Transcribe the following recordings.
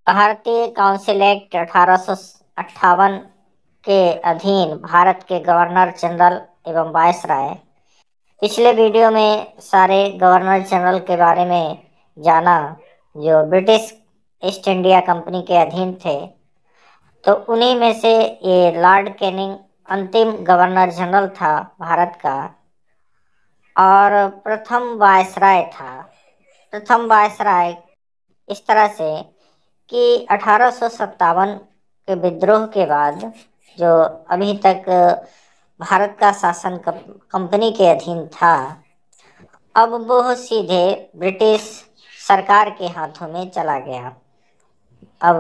भारतीय council act 1858 के अधीन भारत के गवर्नर जनरल एवं वायसराय। पिछले वीडियो में सारे गवर्नर जनरल के बारे में जाना जो ब्रिटिश ईस्ट इंडिया कंपनी के अधीन थे। तो उन्हीं में से ये लॉर्ड कैनिंग अंतिम गवर्नर जनरल था भारत का और प्रथम वायसराय था। प्रथम वायसराय इस तरह से कि 1857 के विद्रोह के बाद जो अभी तक भारत का शासन कंपनी के अधीन था, अब वो सीधे ब्रिटिश सरकार के हाथों में चला गया। अब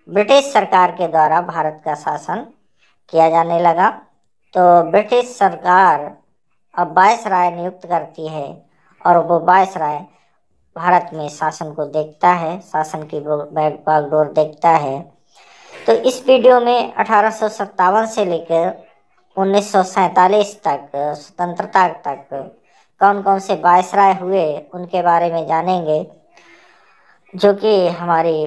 ब्रिटिश सरकार के द्वारा भारत का शासन किया जाने लगा। तो ब्रिटिश सरकार अब वायसराय नियुक्त करती है और वो वायसराय भारत में शासन को देखता है, शासन की बागडोर देखता है। तो इस वीडियो में 1857 से लेकर 1947 तक स्वतंत्रता तक कौन कौन से वायसराय हुए उनके बारे में जानेंगे, जो कि हमारी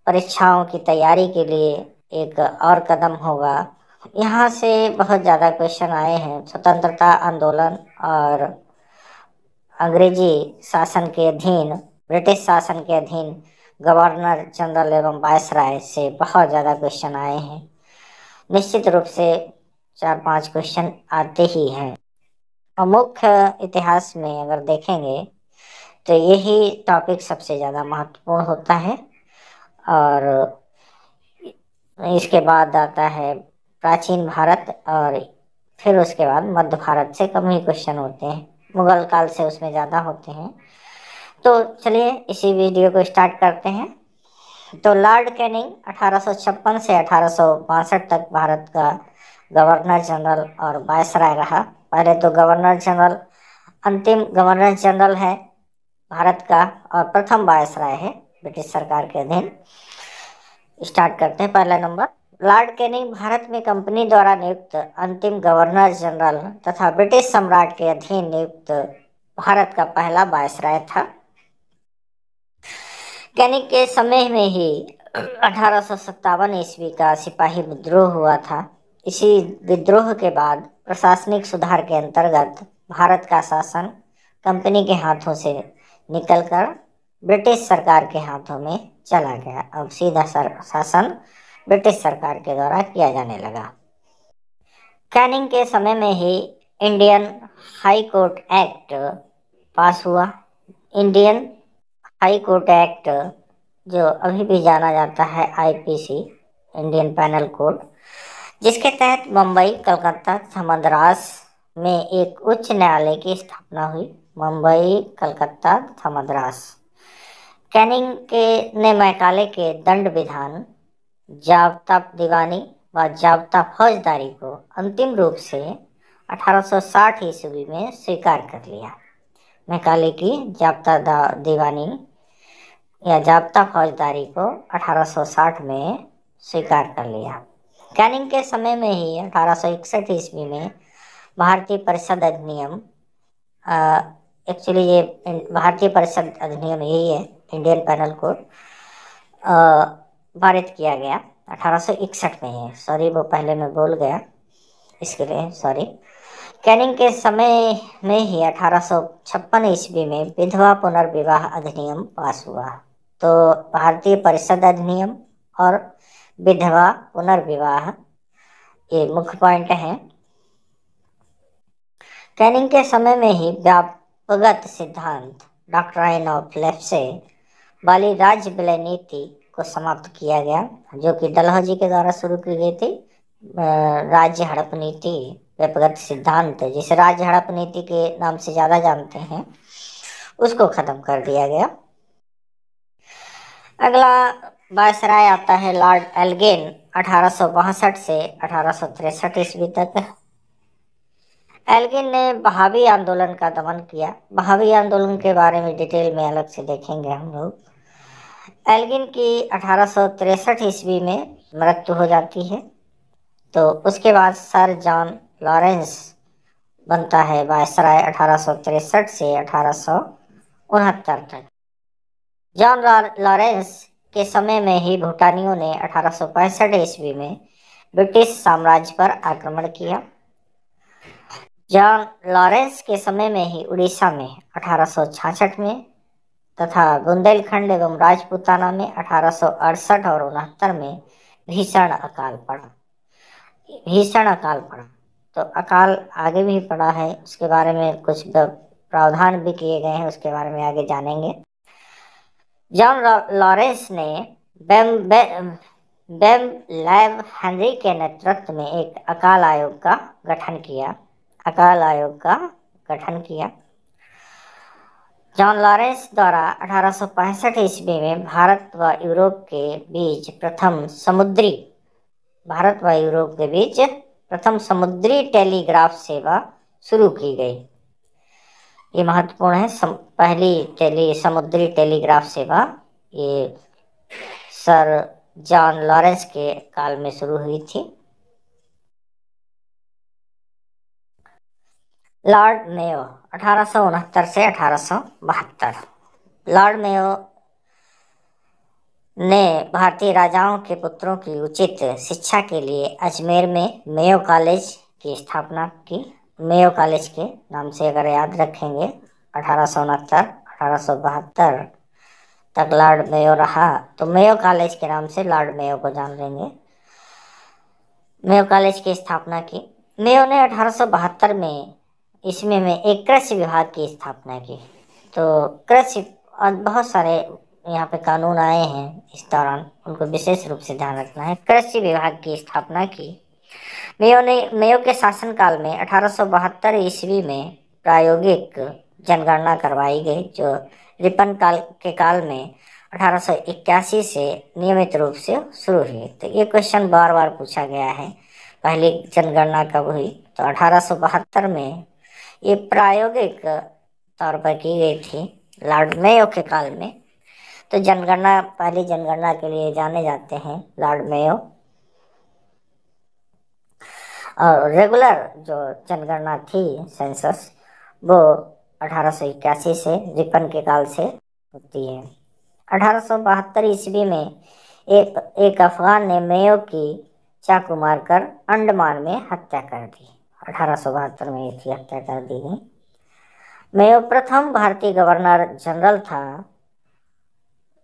परीक्षाओं की तैयारी के लिए एक और कदम होगा। यहाँ से बहुत ज़्यादा क्वेश्चन आए हैं। स्वतंत्रता आंदोलन और अंग्रेजी शासन के अधीन, ब्रिटिश शासन के अधीन गवर्नर जनरल एवं वायसराय से बहुत ज़्यादा क्वेश्चन आए हैं। निश्चित रूप से 4-5 क्वेश्चन आते ही हैं। और मुख्य इतिहास में अगर देखेंगे तो यही टॉपिक सबसे ज़्यादा महत्वपूर्ण होता है। और इसके बाद आता है प्राचीन भारत और फिर उसके बाद मध्य भारत से कम ही क्वेश्चन होते हैं, मुगल काल से उसमें ज़्यादा होते हैं। तो चलिए इसी वीडियो को स्टार्ट करते हैं। तो लॉर्ड कैनिंग 1856 से 1862 तक भारत का गवर्नर जनरल और वायसराय रहा। पहले तो गवर्नर जनरल अंतिम गवर्नर जनरल है भारत का और प्रथम वायसराय है ब्रिटिश सरकार के अधीन। स्टार्ट करते हैं। पहला नंबर, लॉर्ड कैनिंग भारत में कंपनी द्वारा नियुक्त अंतिम गवर्नर जनरल तथा ब्रिटिश सम्राट के अधीन नियुक्त भारत का पहला वायसराय था। कैनिंग के समय में ही 1857 ईस्वी का सिपाही विद्रोह हुआ था। इसी विद्रोह के बाद प्रशासनिक सुधार के अंतर्गत भारत का शासन कंपनी के हाथों से निकलकर ब्रिटिश सरकार के हाथों में चला गया। अब सीधा शासन ब्रिटिश सरकार के द्वारा किया जाने लगा। कैनिंग के समय में ही Indian High Court Act pass हुआ। इंडियन हाई कोर्ट एक्ट, जो अभी भी जाना जाता है आईपीसी, इंडियन पैनल कोड, जिसके तहत मुंबई, कलकत्ता तथा मद्रास में एक उच्च न्यायालय की स्थापना हुई। मुंबई, कलकत्ता तथा मद्रास। कैनिंग के ने मैकाले के दंड विधान, जाब्ता दीवानी व जाब्ता फौजदारी को अंतिम रूप से 1860 ईस्वी में स्वीकार कर लिया। मैकाले की जाब्ता दीवानी या जाब्ता फौजदारी को 1860 में स्वीकार कर लिया। कैनिंग के समय में ही 1861 ईस्वी में भारतीय परिषद अधिनियम, एक्चुअली ये भारतीय परिषद अधिनियम यही है, इंडियन पैनल कोड, पारित किया गया 1861 में ही। सॉरी, वो पहले मैं बोल गया, इसके लिए सॉरी। कैनिंग के समय में ही 1856 ईस्वी में विधवा पुनर्विवाह अधिनियम पास हुआ। तो भारतीय परिषद अधिनियम और विधवा पुनर्विवाह ये मुख्य पॉइंट हैं। कैनिंग के समय में ही व्यापकगत सिद्धांत डॉक्ट्राइन ऑफ लेप्से वाली राज्य विलय नीति को समाप्त किया गया, जो कि डलहौजी के द्वारा शुरू की गई थी। राज्य हड़प नीति, व्यापकगत सिद्धांत, जिसे राज्य हड़प नीति के नाम से ज़्यादा जानते हैं, उसको खत्म कर दिया गया। अगला वायसराय आता है लॉर्ड एल्गिन 1862 से 1863 ईस्वी तक। एल्गिन ने बहावी आंदोलन का दमन किया। बहावी आंदोलन के बारे में डिटेल में अलग से देखेंगे हम लोग। एल्गिन की 1863 ईस्वी में मृत्यु हो जाती है। तो उसके बाद सर जॉन लॉरेंस बनता है वायसराय 1863 से 1869 तक। जॉन लॉरेंस के समय में ही भूटानियों ने 1865 ईस्वी में ब्रिटिश साम्राज्य पर आक्रमण किया। जॉन लॉरेंस के समय में ही उड़ीसा में 1866 में तथा बुंदेलखंड एवं राजपूताना में 1868 और 69 में भीषण अकाल पड़ा। तो अकाल आगे भी पड़ा है, उसके बारे में कुछ प्रावधान भी किए गए हैं, उसके बारे में आगे जानेंगे। जॉन लॉरेंस ने बेम लैब हेनरी के नेतृत्व में एक अकाल आयोग का गठन किया। जॉन लॉरेंस द्वारा 1865 ईस्वी में भारत व यूरोप के बीच प्रथम समुद्री टेलीग्राफ सेवा शुरू की गई। ये महत्वपूर्ण है। पहली समुद्री टेलीग्राफ सेवा ये सर जॉन लॉरेंस के काल में शुरू हुई थी। लॉर्ड मेयो 1869 से 1872। लॉर्ड मेयो ने भारतीय राजाओं के पुत्रों की उचित शिक्षा के लिए अजमेर में मेयो कॉलेज की स्थापना की। मेयो कॉलेज के नाम से अगर याद रखेंगे, 1869-1872 तक लॉर्ड मेयो रहा, तो मेयो कॉलेज के नाम से लॉर्ड मेयो को जान लेंगे। मेयो कॉलेज की स्थापना की। मेयो ने 1872 में इसमें एक कृषि विभाग की स्थापना की। तो कृषि बहुत सारे यहाँ पे कानून आए हैं इस दौरान, उनको विशेष रूप से ध्यान रखना है। कृषि विभाग की स्थापना की। मेयो के शासनकाल में 1872 ईस्वी में प्रायोगिक जनगणना करवाई गई, जो रिपन के काल में 1881 से नियमित रूप से शुरू हुई। तो ये क्वेश्चन बार बार पूछा गया है, पहली जनगणना कब हुई? तो 1872 में ये प्रायोगिक तौर पर की गई थी लॉर्ड मेयो के काल में। तो पहली जनगणना के लिए जाने जाते हैं लॉर्ड मेयो। और रेगुलर जो जनगणना थी, सेंसस, वो 1881 से रिपन के काल से होती है। 1872 ईस्वी में एक अफगान ने मेयो की चाकू मारकर अंडमान में हत्या कर दी। 1872 में इसकी हत्या कर दी गई। मेयो प्रथम भारतीय गवर्नर जनरल था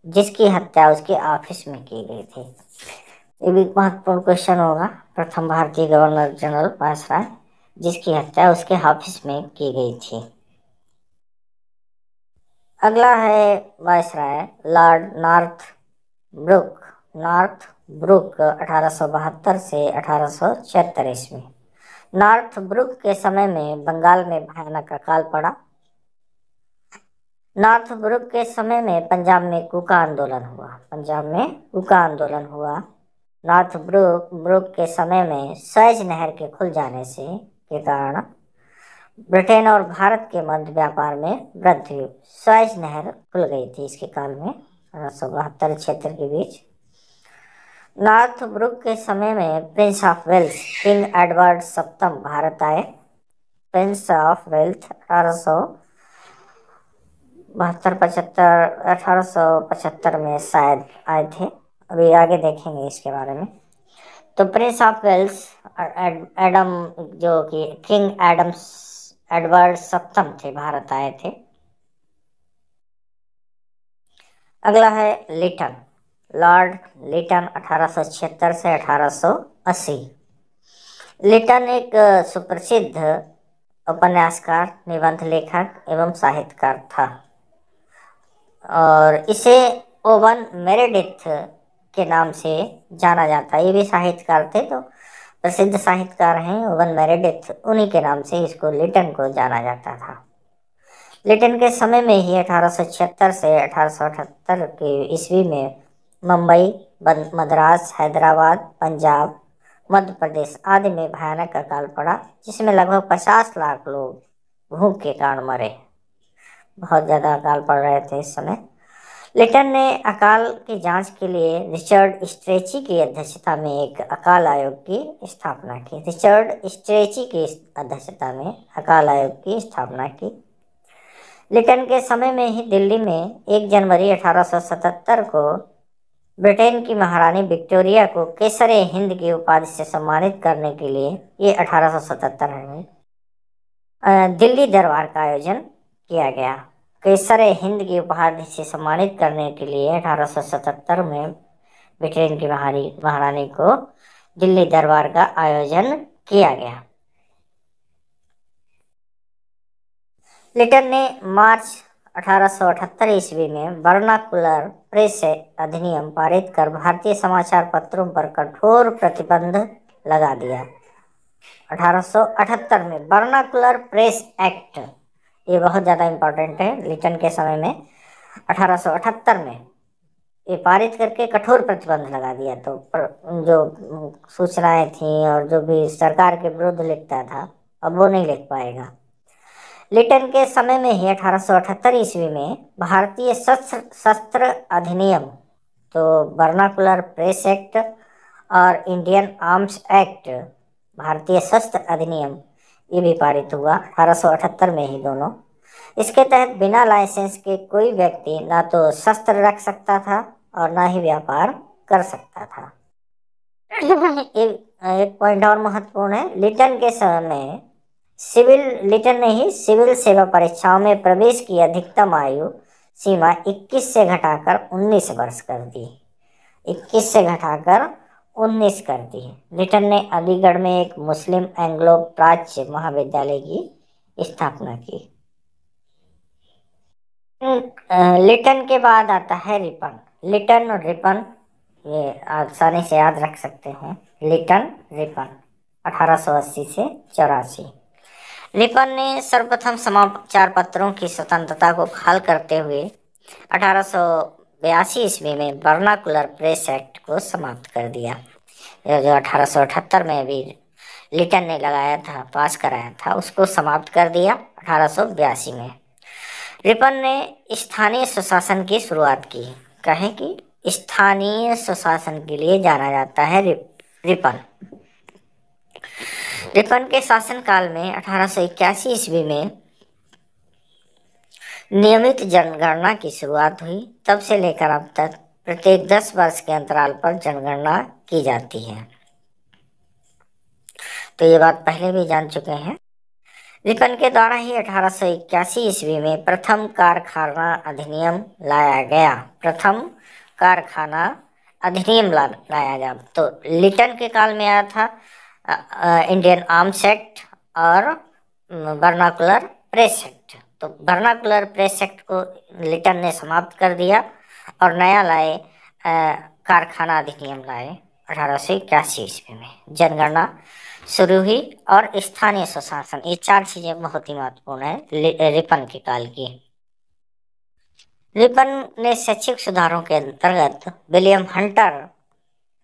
जिसकी हत्या उसके ऑफिस में की गई थी। ये भी महत्वपूर्ण क्वेश्चन होगा। प्रथम भारतीय गवर्नर जनरल वायसराय जिसकी हत्या उसके ऑफिस में की गई थी। अगला है वायसराय लॉर्ड नॉर्थ ब्रुक 1872 से 1876 ईस्वी। नॉर्थ ब्रुक के समय में बंगाल में भयानक अकाल पड़ा। नॉर्थ ब्रुक के समय में पंजाब में कूका आंदोलन हुआ। नॉर्थ ब्रुक के समय में सुएज नहर के खुल जाने के कारण ब्रिटेन और भारत के मध्य व्यापार में वृद्धि हुई। सुएज नहर खुल गई थी इसके काल में, 1872 के बीच। नॉर्थ ब्रुक के समय में prince of Wales king Edward सप्तम भारत आए। प्रिंस ऑफ वेल्थ 1875 में शायद आए थे, अभी आगे देखेंगे इसके बारे में। तो प्रिंस ऑफ वेल्स जो कि किंग एडवर्ड सप्तम थे, भारत आए थे। अगला है लिटन, लॉर्ड लिटन 1876 से 1880। लिटन एक सुप्रसिद्ध उपन्यासकार, निबंध लेखक एवं साहित्यकार था और इसे ओवन मेरेडिथ के नाम से जाना जाता है। ये भी साहित्यकार थे, तो प्रसिद्ध साहित्यकार हैं ओवन मेरेडिथ, उन्हीं के नाम से इसको लिटन को जाना जाता था। लिटन के समय में ही 1876 से 1878 के ईस्वी में मुंबई, मद्रास, हैदराबाद, पंजाब, मध्य प्रदेश आदि में भयानक अकाल पड़ा, जिसमें लगभग 50 लाख लोग भूख के कारण मरे। बहुत ज़्यादा अकाल पड़ रहे थे इस समय। लिटन ने अकाल की जांच के लिए रिचर्ड स्ट्रेची की अध्यक्षता में एक अकाल आयोग की स्थापना की। रिचर्ड स्ट्रेची की अध्यक्षता में अकाल आयोग की स्थापना की। लिटन के समय में ही दिल्ली में 1 जनवरी 1877 को ब्रिटेन की महारानी विक्टोरिया को केसरे हिंद की उपाधि से सम्मानित करने के लिए, ये 1877 है, दिल्ली दरबार का आयोजन किया गया। केसरे हिंद की उपाधि से सम्मानित करने के लिए 1877 में ब्रिटेन की महारानी को दिल्ली दरबार का आयोजन किया गया। लिटन ने मार्च 1878 ईस्वी में वर्नाकुलर प्रेस अधिनियम पारित कर भारतीय समाचार पत्रों पर कठोर प्रतिबंध लगा दिया। 1878 में वर्नाकुलर प्रेस एक्ट, ये बहुत ज़्यादा इम्पोर्टेंट है। लिटन के समय में 1878 में ये पारित करके कठोर प्रतिबंध लगा दिया। तो जो सूचनाएं थी और जो भी सरकार के विरुद्ध लिखता था, अब वो नहीं लिख पाएगा। लिटन के समय में ही 1878 ईस्वी में भारतीय शस्त्र अधिनियम, तो वर्नाकुलर प्रेस एक्ट और इंडियन आर्म्स एक्ट, भारतीय शस्त्र अधिनियम, ये भी पारित हुआ 1878 में ही दोनों। इसके तहत बिना लाइसेंस के कोई व्यक्ति ना तो शस्त्र रख सकता था और ना ही व्यापार कर सकता था। एक पॉइंट और महत्वपूर्ण है, लिटन के समय में लिटन ने ही सिविल सेवा परीक्षाओं में प्रवेश की अधिकतम आयु सीमा 21 से घटाकर 19 वर्ष कर दी। 21 से घटाकर 19 कर दी। लिटन ने अलीगढ़ में एक मुस्लिम एंग्लो प्राच्य महाविद्यालय की स्थापना की। लिटन के बाद आता है रिपन। लिटन और रिपन, ये आसानी से याद रख सकते हैं। लिटन रिपन 1880 से 84। रिपन ने सर्वप्रथम समाचार पत्रों की स्वतंत्रता को बहाल करते हुए 1882 ईस्वी में वर्नाकुलर प्रेस एक्ट को समाप्त कर दिया। यह जो 1878 में भी लिटन ने लगाया था, पास कराया था, उसको समाप्त कर दिया 1882 में। रिपन ने स्थानीय स्वशासन की शुरुआत की। कहें कि स्थानीय स्वशासन के लिए जाना जाता है रिपन। रिपन के शासनकाल में 1881 ईस्वी में नियमित जनगणना की शुरुआत हुई। तब से लेकर अब तक प्रत्येक 10 वर्ष के अंतराल पर जनगणना की जाती है। तो ये बात पहले भी जान चुके हैं। रिपन के द्वारा ही 1881 ईस्वी में प्रथम कारखाना अधिनियम लाया गया। प्रथम कारखाना अधिनियम लाया गया। तो लिटन के काल में आया था इंडियन आर्म्स एक्ट और वर्नाकुलर प्रेस एक्ट। तो वर्नाकुलर प्रेस एक्ट को लिटन ने समाप्त कर दिया और नया लाए, कारखाना अधिनियम लाए 1881 ईस्वी में। जनगणना शुरू हुई और स्थानीय स्वशासन, ये 4 चीजें बहुत ही महत्वपूर्ण है रिपन के काल की। रिपन ने शैक्षिक सुधारों के अंतर्गत विलियम हंटर,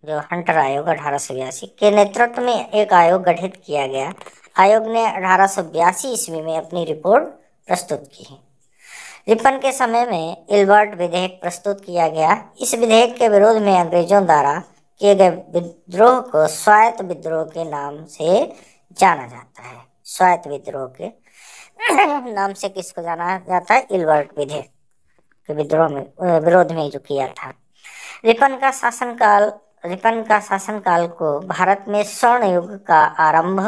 जो हंटर आयोग 1882 के नेतृत्व में एक आयोग गठित किया गया। आयोग ने 1882 ईस्वी में अपनी रिपोर्ट प्रस्तुत की। रिपन के समय में इल्बर्ट विधेयक प्रस्तुत किया गया। इस विधेयक के विरोध में अंग्रेजों द्वारा किए गए विद्रोह को स्वायत्त विद्रोह के नाम से जाना जाता है। स्वायत्त विद्रोह के नाम से किसको जाना जाता है? इल्बर्ट विधेयक के विद्रोह में, विरोध में जो किया था। रिपन का शासनकाल को भारत में स्वर्ण युग का आरंभ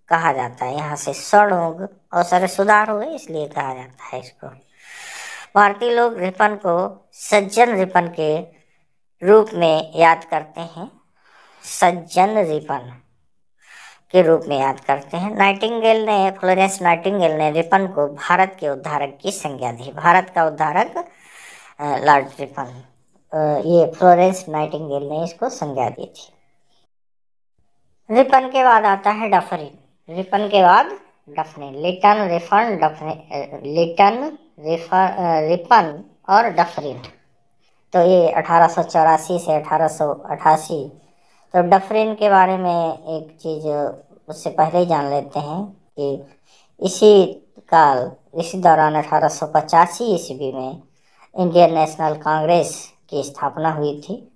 कहा जाता है। यहाँ से स्वर्ण युग और सारे सुधार हुए, इसलिए कहा जाता है इसको। भारतीय लोग रिपन को सज्जन रिपन के रूप में याद करते हैं। सज्जन रिपन के रूप में याद करते हैं। फ्लोरेंस नाइटिंगेल ने रिपन को भारत के उद्धारक की संज्ञा दी। भारत का उद्धारक लॉर्ड रिपन, ये फ्लोरेंस नाइटिंगेल ने इसको संज्ञा दी थी। रिपन के बाद आता है डफरिन। रिपन के बाद डफरिन। रिपन और डफरिन, तो ये 1884 से 1888। तो डफरिन के बारे में एक चीज़ उससे पहले ही जान लेते हैं कि इसी दौरान 1885 ईस्वी में इंडियन नेशनल कांग्रेस की स्थापना हुई थी।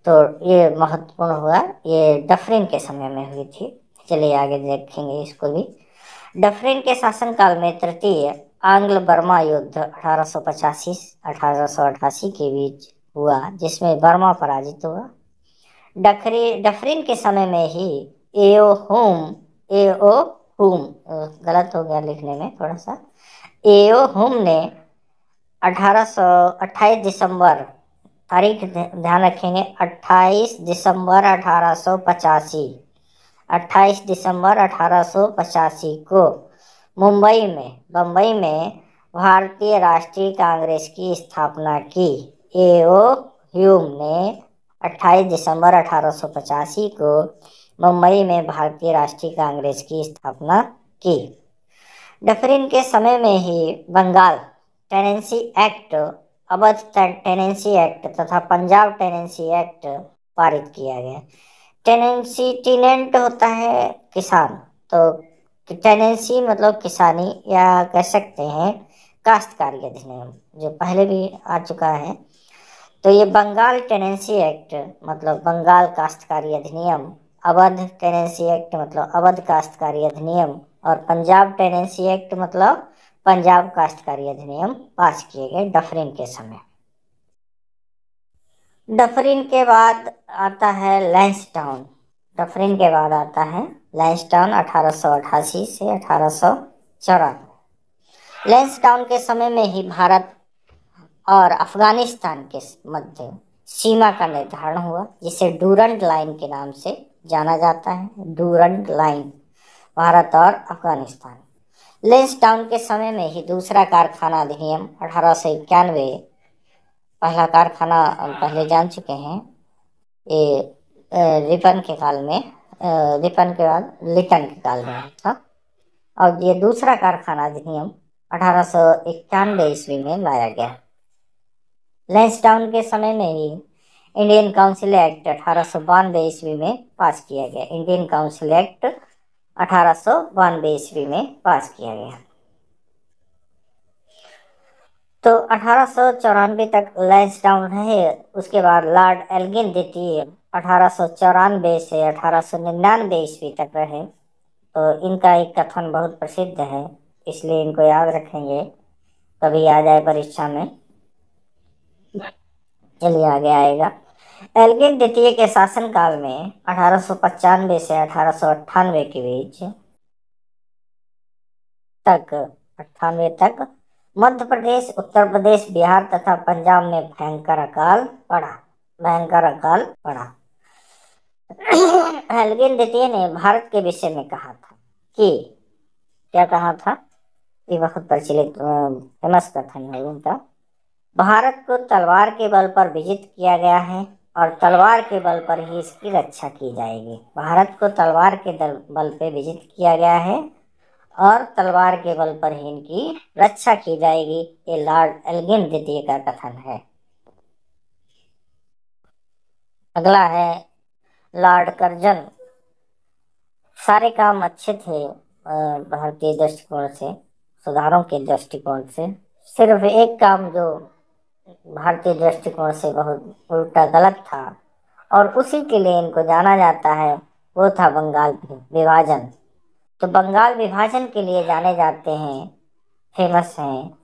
तो ये महत्वपूर्ण हुआ, ये डफरिन के समय में हुई थी। चलिए आगे देखेंगे इसको भी। डफरिन के शासनकाल में तृतीय आंग्ल बर्मा युद्ध 1885-1888 के बीच हुआ जिसमें बर्मा पराजित हुआ। डफरिन के समय में ही एओ हुम गलत हो गया लिखने में थोड़ा सा, एओ हुम ने 28 दिसंबर, तारीख ध्यान रखेंगे, 28 दिसंबर 1885, 28 दिसंबर 1885 को बम्बई में भारतीय राष्ट्रीय कांग्रेस की स्थापना की। एओ ह्यूम ने 28 दिसंबर 1885 को मुंबई में भारतीय राष्ट्रीय कांग्रेस की स्थापना की। डफरिन के समय में ही Bengal tenancy act, Awadh tenancy act तथा पंजाब टेनेंसी एक्ट पारित किया गया। टेनेंट होता है किसान, तो टेनेंसी मतलब किसानी, या कह सकते हैं काश्तकारी अधिनियम, जो पहले भी आ चुका है। तो ये बंगाल टेनेंसी एक्ट मतलब बंगाल काश्तकारी अधिनियम, अवध टेनेंसी एक्ट मतलब अवध काश्तकारी अधिनियम, और पंजाब टेनेंसी एक्ट मतलब पंजाब काश्तकारी अधिनियम पास किए गए डफरिन के समय। डफरिन के बाद आता है लैंसडाउन। डफरिन के बाद आता है लैंसडाउन 1888 से 1894। लैंसडाउन के समय में ही भारत और अफगानिस्तान के मध्य सीमा का निर्धारण हुआ, जिसे डूरंड लाइन के नाम से जाना जाता है। डूरंड लाइन, भारत और अफगानिस्तान। लैंसडाउन के समय में ही दूसरा कारखाना अधिनियम 1891, पहला कारखाना पहले जान चुके हैं, ये रिपन के काल में, रिपन के बाद लिटन के काल में था, और ये दूसरा कारखाना अधिनियम 1891 ईस्वी में लाया गया। लैंसडाउन के समय में ही इंडियन काउंसिल एक्ट 1892 ईस्वी में पास किया गया। इंडियन काउंसिल एक्ट 1892 ईस्वी में पास किया गया। तो 1894 तक लैंसडाउन रहे। उसके बाद लॉर्ड एल्गिन द्वितीय 1894 से 1899 ईस्वी तक रहे। तो इनका एक कथन बहुत प्रसिद्ध है, इसलिए इनको याद रखेंगे, कभी आ जाए परीक्षा में। चलिए आगे आएगा। एल्गिन द्वितीय के शासनकाल में 1895 से 1898 के बीच तक मध्य प्रदेश, उत्तर प्रदेश, बिहार तथा पंजाब में भयंकर अकाल पड़ा। एल्गिन द्वितीय ने भारत के विषय में कहा था कि, क्या कहा था, ये बहुत प्रचलित फेमस कथन है उनका, भारत को तलवार के बल पर विजित किया गया है और तलवार के बल पर ही इसकी रक्षा की जाएगी। भारत को तलवार के बल पर विजित किया गया है और तलवार के बल पर ही इनकी रक्षा की जाएगी। ये लॉर्ड एल्गिन द्वितीय का कथन है। अगला है लॉर्ड कर्जन। सारे काम अच्छे थे भारतीय दृष्टिकोण से, सुधारों के दृष्टिकोण से। सिर्फ एक काम जो भारतीय दृष्टिकोण से बहुत उल्टा गलत था और उसी के लिए इनको जाना जाता है, वो था बंगाल विभाजन। तो बंगाल विभाजन के लिए जाने जाते हैं, फेमस हैं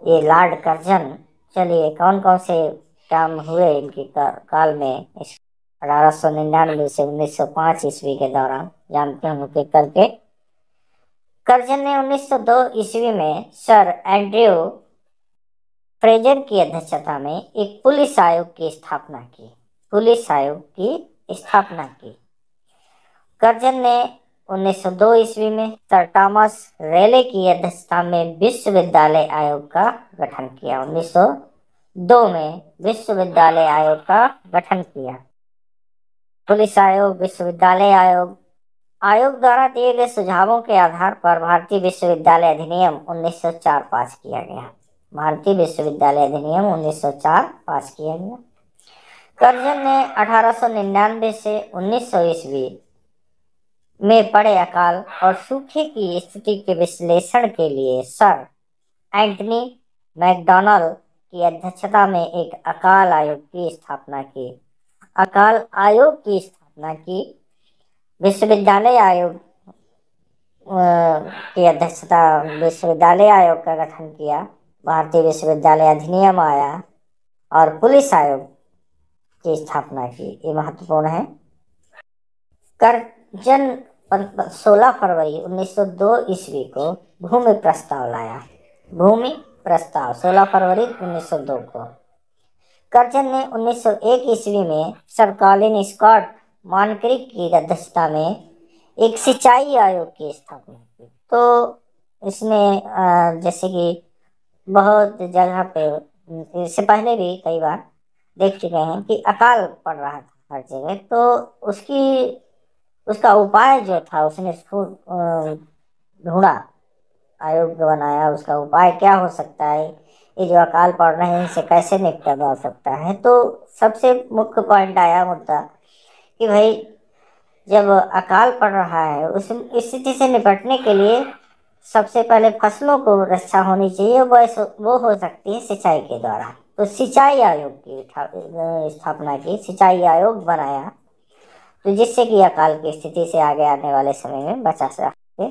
ये लॉर्ड कर्जन। चलिए कौन कौन से काम हुए इनके काल में, 1899 से 1905 ईस्वी के दौरान जानते हैं कि करके। कर्जन ने 1902 ईस्वी में सर एंड्रयू फ्रेजर की अध्यक्षता में एक पुलिस आयोग की स्थापना की। कर्जन ने 1902 ईस्वी में सर थॉमस रेले की अध्यक्षता में विश्वविद्यालय आयोग का गठन किया। 1902 में विश्वविद्यालय आयोग का गठन किया। पुलिस आयोग, विश्वविद्यालय आयोग द्वारा दिए गए सुझावों के आधार पर भारतीय विश्वविद्यालय अधिनियम 1904 पास किया गया। भारतीय विश्वविद्यालय अधिनियम 1904 पास किया गया। कर्जन ने 1899 से 1900 ईस्वी में पड़े अकाल और सूखे की स्थिति के विश्लेषण के लिए सर एंटनी मैकडॉनल्ड की अध्यक्षता में एक अकाल आयोग की स्थापना की। विश्वविद्यालय आयोग की अध्यक्षता, विश्वविद्यालय आयोग का गठन किया। भारतीय विश्वविद्यालय अधिनियम आया और पुलिस आयोग की स्थापना की, ये महत्वपूर्ण है। करजन 16 फरवरी 1902 ईस्वी को भूमि प्रस्ताव लाया। भूमि प्रस्ताव 16 फरवरी 1902 को। करजन ने 1901 ईस्वी में सर्वकालीन स्कॉट मानक्रिक की अध्यक्षता में एक सिंचाई आयोग की स्थापना की। तो इसमें जैसे कि बहुत जगह पे इससे पहले भी कई बार देख चुके हैं कि अकाल पड़ रहा था हर जगह, तो उसका उपाय जो था उसने ढूंढा, आयोग बनाया, उसका उपाय क्या हो सकता है, ये जो अकाल पड़ रहे हैं इनसे कैसे निपटा जा सकता है। तो सबसे मुख्य पॉइंट आया मुद्दा कि भाई जब अकाल पड़ रहा है उस स्थिति से निपटने के लिए सबसे पहले फसलों को रक्षा होनी चाहिए, वो हो सकती है सिंचाई के द्वारा। तो सिंचाई आयोग की स्थापना की, सिंचाई आयोग बनाया, तो जिससे कि अकाल की स्थिति से आगे आने वाले समय में बचा सके।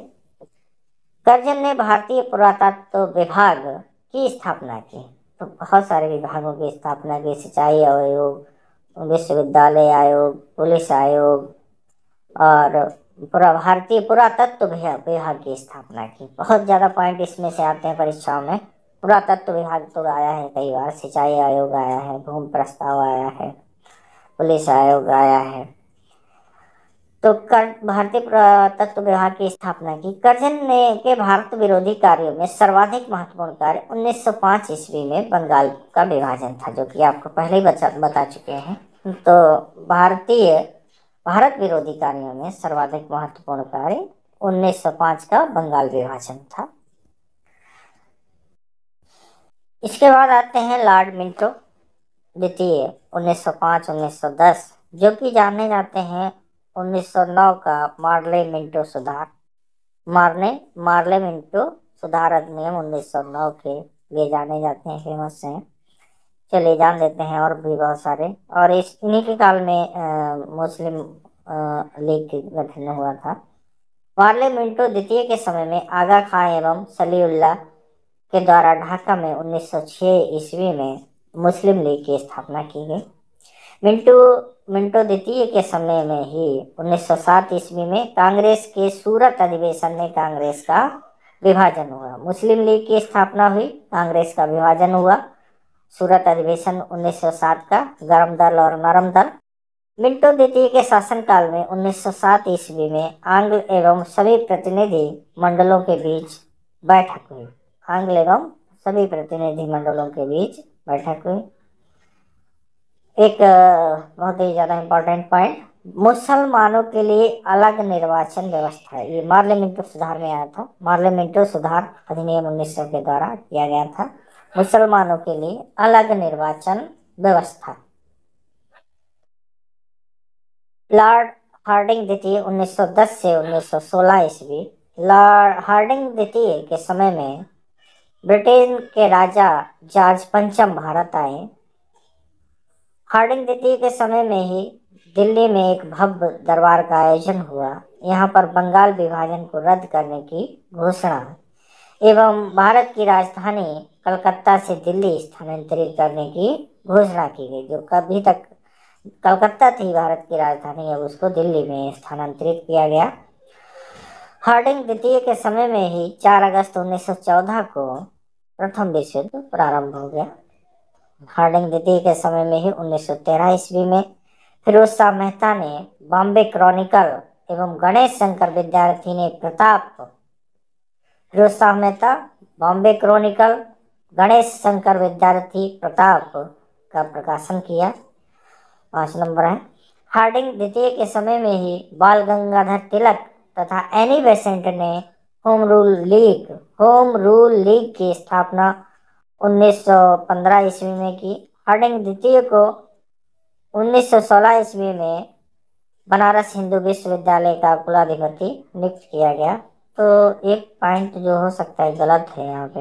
करजन ने भारतीय पुरातत्व विभाग की स्थापना की। तो बहुत सारे विभागों की स्थापना की, सिंचाई आयोग, विश्वविद्यालय आयोग, पुलिस आयोग और भारतीय पुरातत्व विभाग की स्थापना की। बहुत ज़्यादा पॉइंट इसमें से आते हैं परीक्षाओं में। पुरातत्व विभाग तो आया है कई बार, सिंचाई आयोग आया है, भूमि प्रस्ताव आया है, पुलिस आयोग आया है। तो भारतीय पुरातत्व विभाग की स्थापना की। करजन ने के भारत विरोधी कार्यों में सर्वाधिक महत्वपूर्ण कार्य 1905 ईस्वी में बंगाल का विभाजन था, जो कि आपको पहले ही बता चुके हैं। तो भारत विरोधी कार्यों में सर्वाधिक महत्वपूर्ण कार्य 1905 का बंगाल विभाजन था। इसके बाद आते हैं लॉर्ड मिंटो द्वितीय 1905-1910, जो कि जाने जाते हैं 1909 का मार्ले मिंटो सुधार। मार्ले मिंटो सुधार अधिनियम 1909 के लिए जाने जाते हैं, फेमस हैं। चलिए जान लेते हैं और भी बहुत सारे। और इन्हीं के काल में मुस्लिम लीग गठन हुआ था। मार्ले मिंटो द्वितीय के समय में आगा खां एवं सलीउल्लाह के द्वारा ढाका में 1906 ईस्वी में मुस्लिम लीग की स्थापना की गई। मिंटो द्वितीय के समय में ही 1907 ईस्वी में कांग्रेस के सूरत अधिवेशन में कांग्रेस का विभाजन हुआ। मुस्लिम लीग की स्थापना हुई, कांग्रेस का विभाजन हुआ। सूरत अधिवेशन 1907 का, गर्म दल और नरम दल। मिंटो द्वितीय के शासनकाल में 1907 ईस्वी में आंग्ल एवं सभी प्रतिनिधि मंडलों के बीच बैठक हुई। आंग्ल एवं सभी प्रतिनिधि मंडलों के बीच बैठक हुई। एक बहुत ही ज़्यादा इम्पोर्टेंट पॉइंट, मुसलमानों के लिए अलग निर्वाचन व्यवस्था, ये मार्ले मिंटो सुधार में आया था। मार्ले मिंटो सुधार अधिनियम 1900 के द्वारा किया गया था। मुसलमानों के लिए अलग निर्वाचन व्यवस्था। लॉर्ड हार्डिंग द्वितीय 1910 से 1916 ईस्वी। लॉर्ड हार्डिंग द्वितीय के समय में ब्रिटेन के राजा जॉर्ज पंचम भारत आए। हार्डिंग द्वितीय के समय में ही दिल्ली में एक भव्य दरबार का आयोजन हुआ। यहाँ पर बंगाल विभाजन को रद्द करने की घोषणा एवं भारत की राजधानी कलकत्ता से दिल्ली स्थानांतरित करने की घोषणा की गई। जो कभी तक कलकत्ता थी भारत की राजधानी, अब उसको दिल्ली में स्थानांतरित किया गया। हार्डिंग द्वितीय के समय में ही 4 अगस्त 1914 को प्रथम विश्व युद्ध प्रारंभ हो गया। हार्डिंग द्वितीय के समय में ही 1913 ईस्वी में फिरोज शाह मेहता ने बॉम्बे क्रॉनिकल एवं गणेश शंकर विद्यार्थी ने फिरोज शाह मेहता, बॉम्बे क्रॉनिकल, गणेश शंकर विद्यार्थी प्रताप का प्रकाशन किया। 5 नंबर है। हार्डिंग द्वितीय के समय में ही बाल गंगाधर तिलक तथा एनी बेसेंट ने होम रूल लीग की स्थापना 1915 ईस्वी में की। हार्डिंग द्वितीय को 1916 ईस्वी में बनारस हिंदू विश्वविद्यालय का कुलाधिपति नियुक्त किया गया। तो एक पॉइंट जो हो सकता है गलत है यहाँ पे,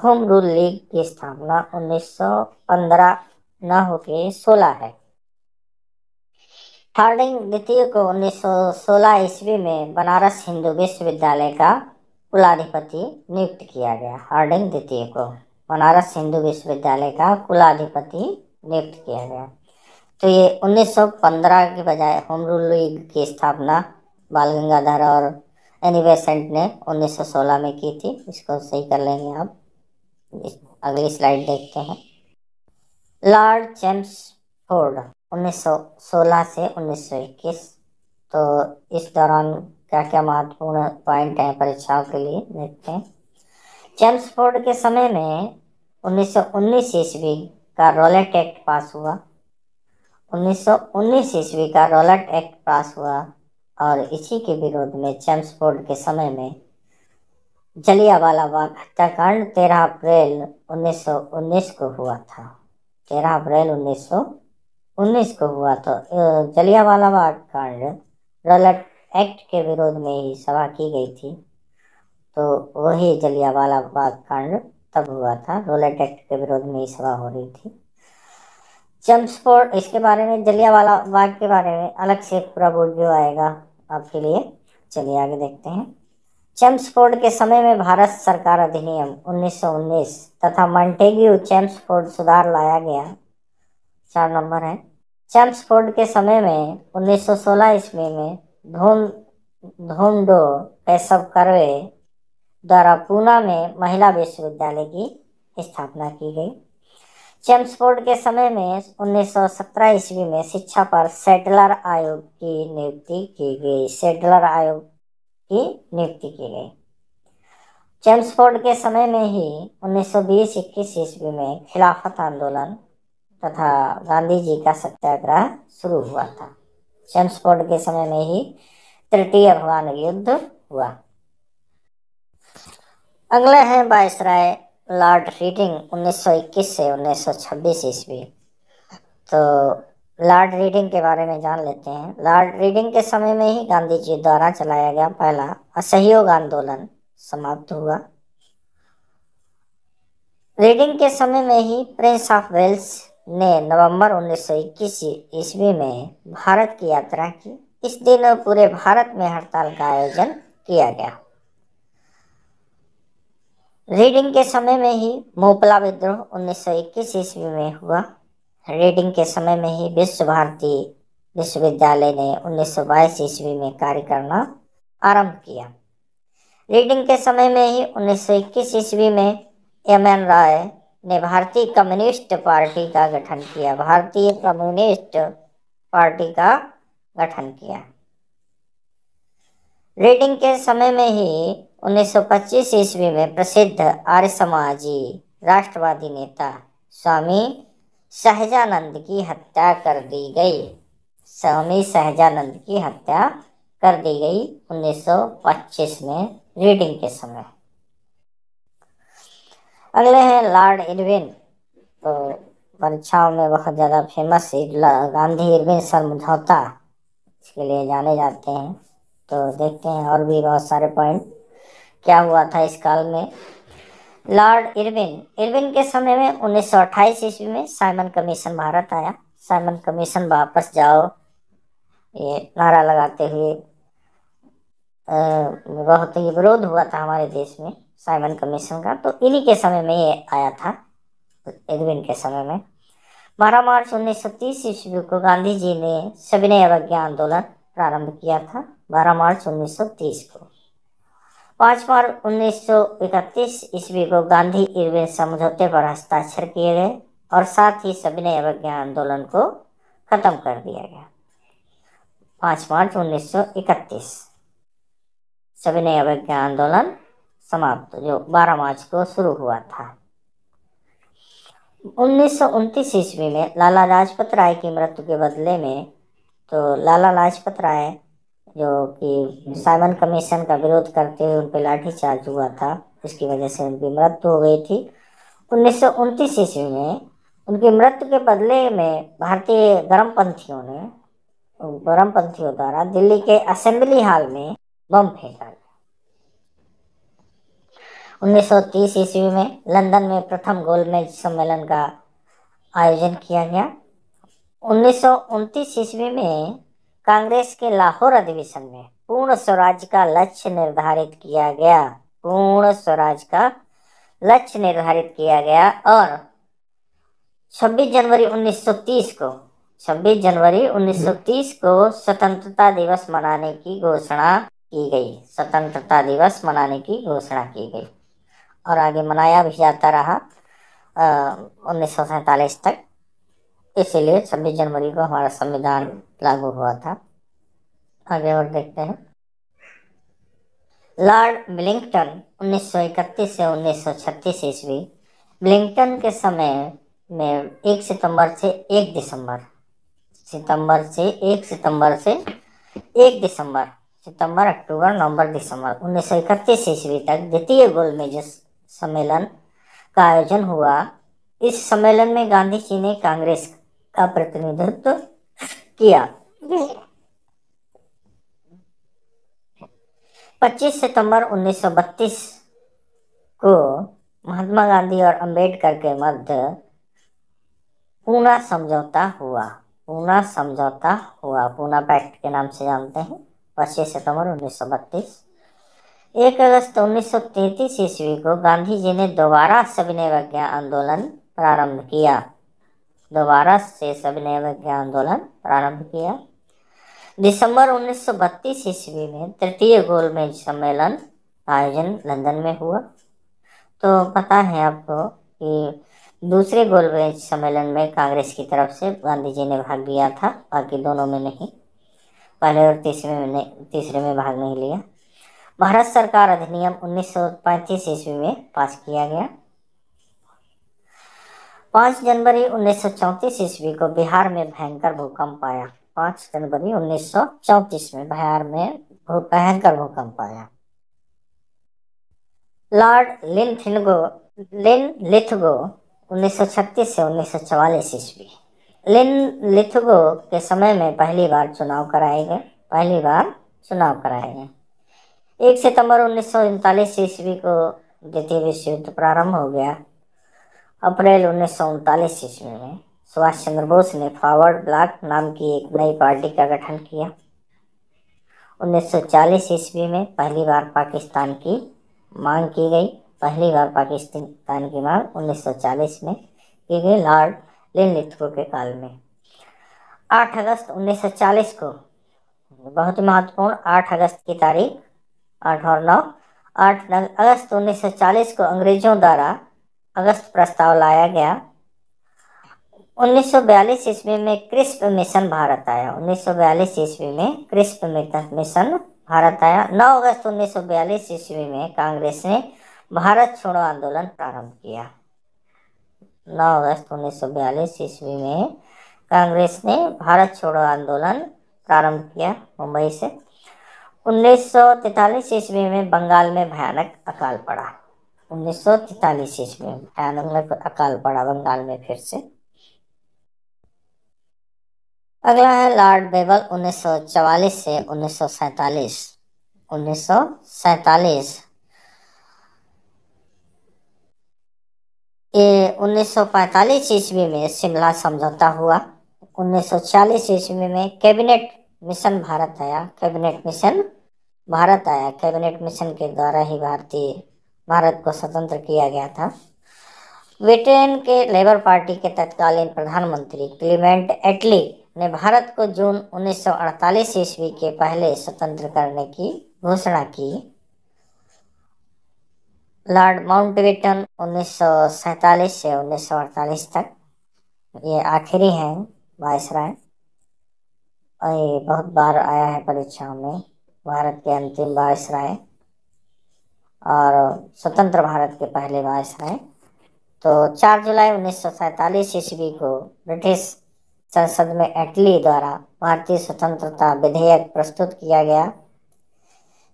होम रूल लीग की स्थापना 1915 न होके 16 है। हार्डिंग द्वितीय को 1916 ईस्वी में बनारस हिंदू विश्वविद्यालय का कुलाधिपति नियुक्त किया गया। हार्डिंग द्वितीय को बनारस हिंदू विश्वविद्यालय का कुलाधिपति नियुक्त किया गया। तो ये 1915 के बजाय होम रूल लीग की स्थापना बाल गंगाधर और एनी बेसेंट ने 1916 में की थी। इसको सही कर लेंगे आप। अगली स्लाइड देखते हैं। लॉर्ड चेम्सफोर्ड 1916 से 1921। तो इस दौरान क्या क्या महत्वपूर्ण पॉइंट हैं परीक्षाओं के लिए देखते हैं। चेम्सफोर्ड के समय में 1919 ईस्वी का रॉलेट एक्ट पास हुआ। 1919 ईस्वी का रॉलेट एक्ट पास हुआ और इसी के विरोध में चेम्सफोर्ड के समय में जलियांवाला बाग हत्याकांड 13 अप्रैल 1919 को हुआ था। 13 अप्रैल 1919 को हुआ। तो जलियांवाला बाग कांड रॉलेट एक्ट के विरोध में ही सभा की गई थी। तो वही जलियांवाला बाग कांड तब हुआ था, रॉलेट एक्ट के विरोध में ही सभा हो रही थी। चेम्सफोर्ड, इसके बारे में जलियांवाला बाग के बारे में अलग से पूरा वीडियो आएगा आपके लिए। चलिए आगे देखते हैं। चेम्सफोर्ड के समय में भारत सरकार अधिनियम 1919 तथा मॉन्टेग्यू चेम्सफोर्ड सुधार लाया गया। 4 नंबर है। चेम्सफोर्ड के समय में 1916 ईस्वी में धोंडो केशव कर्वे द्वारा पूना में महिला विश्वविद्यालय की स्थापना की गई। चेम्सफोर्ड के समय में 1917 ईस्वी में शिक्षा पर सेडलर आयोग की नियुक्ति की गई। सेडलर आयोग की नियुक्ति की गई। चेम्सफोर्ड के समय में ही 1920-21 ईस्वी में खिलाफत आंदोलन तथा गांधी जी का सत्याग्रह शुरू हुआ था। चेम्सफोर्ड के समय में ही तृतीय अफगान युद्ध हुआ। अगले हैं वायसराय लॉर्ड रीडिंग 1921 से 1926 ईस्वी। तो लॉर्ड रीडिंग के बारे में जान लेते हैं। लॉर्ड रीडिंग के समय में ही गांधी जी द्वारा चलाया गया पहला असहयोग आंदोलन समाप्त हुआ। रीडिंग के समय में ही प्रिंस ऑफ वेल्स ने नवंबर 1921 ईस्वी में भारत की यात्रा की। इस दिन पूरे भारत में हड़ताल का आयोजन किया गया। रीडिंग के समय में ही मोपला विद्रोह 1921 ईस्वी में हुआ। रीडिंग के समय में ही विश्व भारती विश्वविद्यालय ने 1922 ईस्वी में कार्य करना आरंभ किया। रीडिंग के समय में ही 1921 ईस्वी में एम.एन. रॉय ने भारतीय कम्युनिस्ट पार्टी का गठन किया। भारतीय कम्युनिस्ट पार्टी का गठन किया। रीडिंग के समय में ही 1925 ईस्वी में प्रसिद्ध आर्य समाजी राष्ट्रवादी नेता स्वामी सहजानंद की हत्या कर दी गई। स्वामी सहजानंद की हत्या कर दी गई 1925 में रीडिंग के समय। अगले हैं लॉर्ड इरविन। तो परीक्षाओं में बहुत ज़्यादा फेमस गांधी इरविन समझौता इसके लिए जाने जाते हैं। तो देखते हैं और भी बहुत सारे पॉइंट क्या हुआ था इस काल में। लॉर्ड इरविन के समय में 1928 ईस्वी में साइमन कमीशन भारत आया। साइमन कमीशन वापस जाओ ये नारा लगाते हुए बहुत ही विरोध हुआ था हमारे देश में साइमन कमीशन का। तो इन्हीं के समय में ये आया था, इरविन के समय में। 12 मार्च 1930 ईस्वी को गांधी जी ने सविनय अवज्ञा आंदोलन प्रारंभ किया था। 12 मार्च 1930 को। 5 मार्च 1931 ईस्वी को गांधी इरविन समझौते पर हस्ताक्षर किए गए और साथ ही सविनय अवज्ञा आंदोलन को खत्म कर दिया गया। 5 मार्च 1931 सविनय अवज्ञा आंदोलन समाप्त, जो 12 मार्च को शुरू हुआ था। 1929 ईस्वी में लाला लाजपत राय की मृत्यु के बदले में, तो लाला लाजपत राय जो कि साइमन कमीशन का विरोध करते हुए उन पर लाठीचार्ज हुआ था, इसकी वजह से उनकी मृत्यु हो गई थी। 1929 ईस्वी में उनकी मृत्यु के बदले में भारतीय गर्मपंथियों द्वारा दिल्ली के असेंबली हॉल में बम फेंका गया। 1930 ईस्वी में लंदन में प्रथम गोलमेज सम्मेलन का आयोजन किया गया। 1929 ईस्वी में कांग्रेस के लाहौर अधिवेशन में पूर्ण स्वराज का लक्ष्य निर्धारित किया गया। पूर्ण स्वराज का लक्ष्य निर्धारित किया गया और 26 जनवरी 1930 को 26 जनवरी 1930 को स्वतंत्रता दिवस मनाने की घोषणा की गई। स्वतंत्रता दिवस मनाने की घोषणा की गई और आगे मनाया भी जाता रहा 1947 तक। इसीलिए 26 जनवरी को हमारा संविधान लागू हुआ था। आगे और देखते हैं। लॉर्ड विलिंगटन 1931 से 1936 ईस्वी। विलिंगटन के समय में 1 सितंबर से 1 दिसंबर सितंबर, अक्टूबर, नवंबर, दिसंबर 1931 ईस्वी तक द्वितीय गोलमेज सम्मेलन का आयोजन हुआ। इस सम्मेलन में गांधी जी ने कांग्रेस का प्रतिनिधित्व किया। 25 सितंबर 1932 को महात्मा गांधी और अंबेडकर के मध्य पूना समझौता हुआ। पूना पैक्ट के नाम से जानते हैं। 25 सितंबर 1932। 1 अगस्त 1933 ईस्वी को गांधी जी ने दोबारा सविनय अवज्ञा आंदोलन प्रारंभ किया। दिसंबर 1932 ईस्वी में तृतीय गोलमेज सम्मेलन आयोजन लंदन में हुआ। तो पता है आपको कि दूसरे गोलमेज सम्मेलन में कांग्रेस की तरफ से गांधी जी ने भाग लिया था, बाकी दोनों में नहीं। पहले और तीसरे में भाग नहीं लिया। भारत सरकार अधिनियम 1935 ईस्वी में पास किया गया। 5 जनवरी 1934 ईस्वी को बिहार में भयंकर भूकंप आया। 5 जनवरी 1934 में बिहार में भयंकर भूकंप आया। लॉर्ड लिनलिथगो 1936 से 1944 ईस्वी। लिनलिथगो के समय में पहली बार चुनाव कराए गए। 1 सितंबर 1939 ईस्वी को द्वितीय विश्व युद्ध प्रारंभ हो गया। अप्रैल 1939 ईस्वी में सुभाष चंद्र बोस ने फॉरवर्ड ब्लॉक नाम की एक नई पार्टी का गठन किया। 1940 ईस्वी में पहली बार पाकिस्तान की मांग की गई। 1940 में की गई लॉर्ड लिनलिथगो के काल में। 8 अगस्त 1940 को, बहुत महत्वपूर्ण, 8 अगस्त की तारीख, 8 और 9, 8 अगस्त 1940 को अंग्रेजों द्वारा अगस्त प्रस्ताव लाया गया। 1942 ईस्वी में क्रिस्प मिशन भारत आया। 9 अगस्त 1942 ईस्वी में कांग्रेस ने भारत छोड़ो आंदोलन प्रारंभ किया। 9 अगस्त 1942 ईस्वी में कांग्रेस ने भारत छोड़ो आंदोलन प्रारंभ किया मुंबई से। 1943 ईस्वी में बंगाल में भयानक अकाल पड़ा। 1943 ईस्वी में भयानक अकाल पड़ा बंगाल में फिर से। अगला है लॉर्ड बेबल 1944 से 1947। 1947 ये 1945 ईस्वी में शिमला समझौता हुआ। 1946 ईस्वी में कैबिनेट मिशन भारत आया। कैबिनेट मिशन के द्वारा ही भारत को स्वतंत्र किया गया था। ब्रिटेन के लेबर पार्टी के तत्कालीन प्रधानमंत्री क्लीमेंट एटली ने भारत को जून 1948 ईस्वी के पहले स्वतंत्र करने की घोषणा की। लॉर्ड माउंटबेटन 1947 से 1948 तक, ये आखिरी हैं वायसराय और ये बहुत बार आया है परीक्षाओं में। भारत के अंतिम वायसराय और स्वतंत्र भारत के पहले वायसराय। तो 4 जुलाई 1947 ईस्वी को ब्रिटिश संसद में एटली द्वारा भारतीय स्वतंत्रता विधेयक प्रस्तुत किया गया,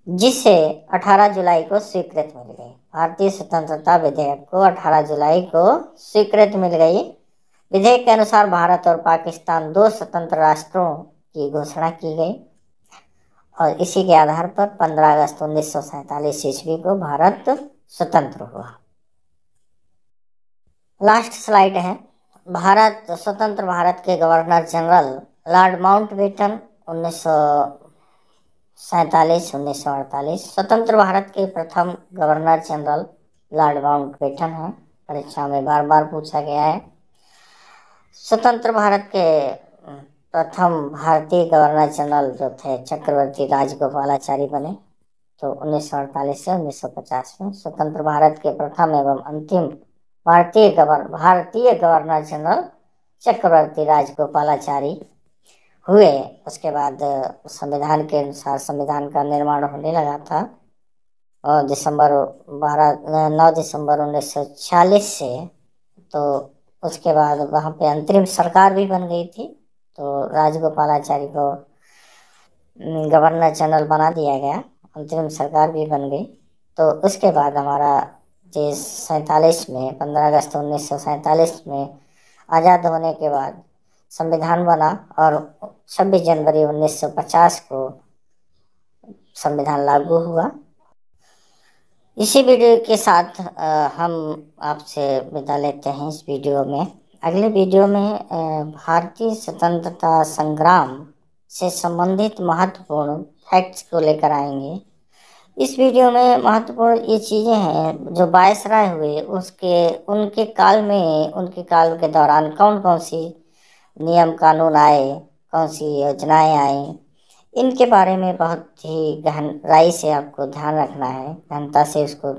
जिसे 18 जुलाई को स्वीकृत मिल गई। भारतीय स्वतंत्रता विधेयक को 18 जुलाई को स्वीकृत मिल गई। विधेयक के अनुसार भारत और पाकिस्तान 2 स्वतंत्र राष्ट्रों की घोषणा की गई और इसी के आधार पर 15 अगस्त 1947 ईस्वी को भारत स्वतंत्र हुआ। लास्ट स्लाइड है। स्वतंत्र भारत के गवर्नर जनरल लॉर्ड माउंटबेटन 1947-1948। स्वतंत्र भारत के प्रथम गवर्नर जनरल लॉर्ड माउंटबेटन हैं। परीक्षा में बार बार पूछा गया है। स्वतंत्र भारत के प्रथम भारतीय गवर्नर जनरल जो थे चक्रवर्ती राजगोपालाचारी बने। तो 1948 से 1950 में स्वतंत्र भारत के प्रथम एवं अंतिम भारतीय गवर्नर जनरल चक्रवर्ती राजगोपालाचारी हुए। उसके बाद संविधान के अनुसार संविधान का निर्माण होने लगा था और 9 दिसंबर 1946 से। तो उसके बाद वहाँ पे अंतरिम सरकार भी बन गई थी। तो राजगोपालाचारी को गवर्नर जनरल बना दिया गया, अंतरिम सरकार भी बन गई। तो उसके बाद हमारा देश 15 अगस्त 1947 में आज़ाद होने के बाद संविधान बना और 26 जनवरी 1950 को संविधान लागू हुआ। इसी वीडियो के साथ हम आपसे विदा लेते हैं इस वीडियो में। अगले वीडियो में भारतीय स्वतंत्रता संग्राम से संबंधित महत्वपूर्ण फैक्ट्स को लेकर आएंगे। इस वीडियो में महत्वपूर्ण ये चीज़ें हैं जो वायसराय हुए उनके काल के दौरान कौन कौन सी नियम कानून आए, कौन सी योजनाएं आई, इनके बारे में बहुत ही गहराई से आपको ध्यान रखना है, गहनता से उसको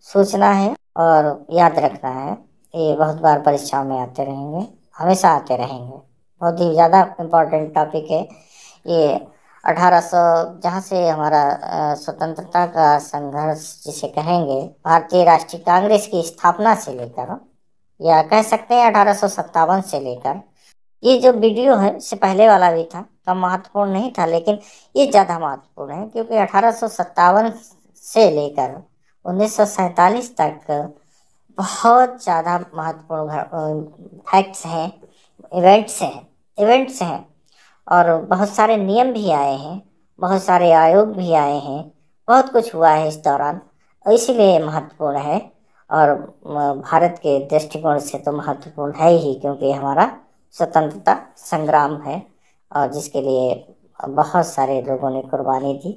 सोचना है और याद रखना है। ये बहुत बार परीक्षाओं में आते रहेंगे, हमेशा आते रहेंगे। बहुत ही ज़्यादा इम्पोर्टेंट टॉपिक है ये। 1800 जहाँ से हमारा स्वतंत्रता का संघर्ष जिसे कहेंगे, भारतीय राष्ट्रीय कांग्रेस की स्थापना से लेकर, या कह सकते हैं 1857 से लेकर, ये जो वीडियो है इससे पहले वाला भी था, कम महत्वपूर्ण नहीं था, लेकिन ये ज़्यादा महत्वपूर्ण है क्योंकि 1857 से लेकर 1947 तक बहुत ज़्यादा महत्वपूर्ण फैक्ट्स हैं, इवेंट्स हैं और बहुत सारे नियम भी आए हैं, बहुत सारे आयोग भी आए हैं, बहुत कुछ हुआ है इस दौरान, इसीलिए महत्वपूर्ण है। और भारत के दृष्टिकोण से तो महत्वपूर्ण है ही, क्योंकि हमारा स्वतंत्रता संग्राम है और जिसके लिए बहुत सारे लोगों ने कुर्बानी दी।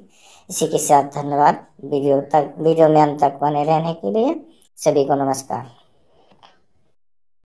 इसी के साथ धन्यवाद वीडियो में अंत तक बने रहने के लिए। सभी को नमस्कार।